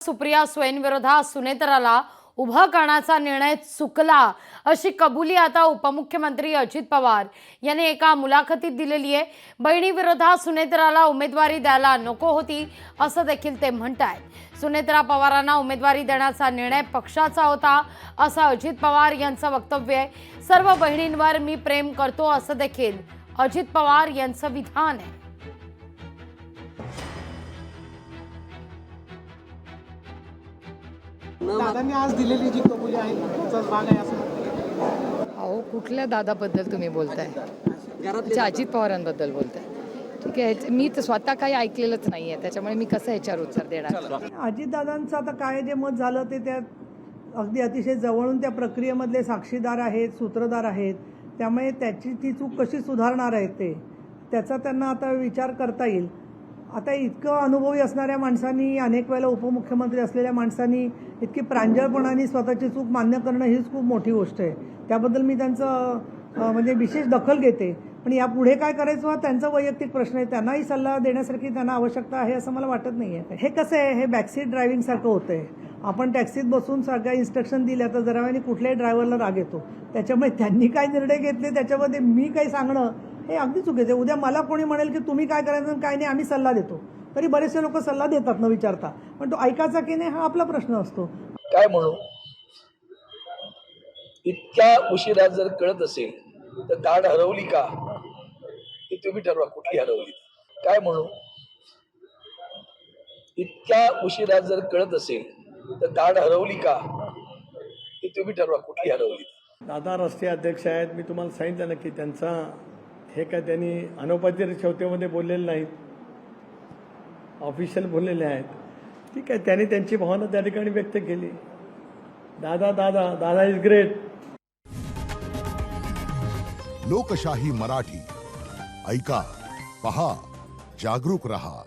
सुप्रिया सुळेंविरोधात सुनेत्राला उभा करण्याचा निर्णय चुकला अशी कबुली आता उपमुख्यमंत्री अजित पवार यांनी एका मुलाखतीत दिलेली आहे। बहिणीविरोधात सुनेत्राला उमेदवारी द्यायला नको होती असं देखील ते म्हणतायत। सुनेत्रा पवारांना उमेदवारी देण्याचा निर्णय पक्षाचा होता असं अजित पवार यांचं वक्तव्य आहे। सर्व बहिणींवर मी प्रेम करतो असं देखील अजित पवार यांचं विधान आहे। दादांनी आज दिलेली जी कबुली आहे त्याचाच भाग आहे असं म्हणतात। अहो कुठल्या दादाबद्दल तुम्ही बोलताय? अच्छा, अजित पवारांबद्दल बोलताय। ठीक आहे, मी तर स्वतः काही ऐकलेलंच नाहीये, त्याच्यामुळे मी कसं याच्यावर उत्तर देणार? अजितदादांचं आता काय जे मत झालं ते त्या अगदी अतिशय जवळून त्या प्रक्रियेमधले साक्षीदार आहेत, सूत्रधार आहेत, त्यामुळे त्याची ती चूक कशी सुधारणार आहेत त्याचा त्यांना आता विचार करता येईल। आता इतकं अनुभवी असणाऱ्या माणसांनी, अनेक वेळेला उपमुख्यमंत्री असलेल्या माणसांनी इतकी प्रांजळपणाने स्वतःची चूक मान्य करणं हीच खूप मोठी गोष्ट आहे। त्याबद्दल मी त्यांचं म्हणजे विशेष दखल घेते। पण यापुढे काय करायचं हा त्यांचा वैयक्तिक प्रश्न आहे, त्यांनाही सल्ला देण्यासारखी त्यांना आवश्यकता आहे असं मला वाटत नाही आहे। हे कसं आहे, हे बॅकसीट ड्रायव्हिंगसारखं होतं आहे। आपण टॅक्सीत बसून सगळ्या इन्स्ट्रक्शन दिल्या तर जरा वेळाने कुठल्याही ड्रायव्हरला राग येतो, त्याच्यामुळे त्यांनी काय निर्णय घेतले त्याच्यामध्ये मी काही सांगणं हे अगदी चुकीचं आहे। उद्या मला कोणी म्हणेल की तुम्ही काय करायचं काय नाही, आम्ही सल्ला देतो, तरी बरेचसे लोक सल्ला देतात न विचारता, पण तो ऐकायचा की नाही हा आपला प्रश्न असतो। काय म्हणू, इतक्या उशिरा जर कळत असेल तर दाढ हरवली का ती तुम्ही ठरवा, कुठली हरवली। काय म्हणू, इतक्या उशिरा जर कळत असेल तर दाढ हरवली का ती तुम्ही ठरवा, कुठली हरवली। दादा राष्ट्रीय अध्यक्ष आहेत, मी तुम्हाला सांगितलं ना की त्यांचा हे काय त्यांनी अनौपचारिक चौथ्यामध्ये बोललेले नाहीत, ऑफिशियल बोललेले आहेत। ठीक आहे, त्यांनी त्यांची भावना त्या ठिकाणी व्यक्त केली। दादा दादा दादा इज ग्रेट। लोकशाही मराठी ऐका, पहा, जागरूक रहा।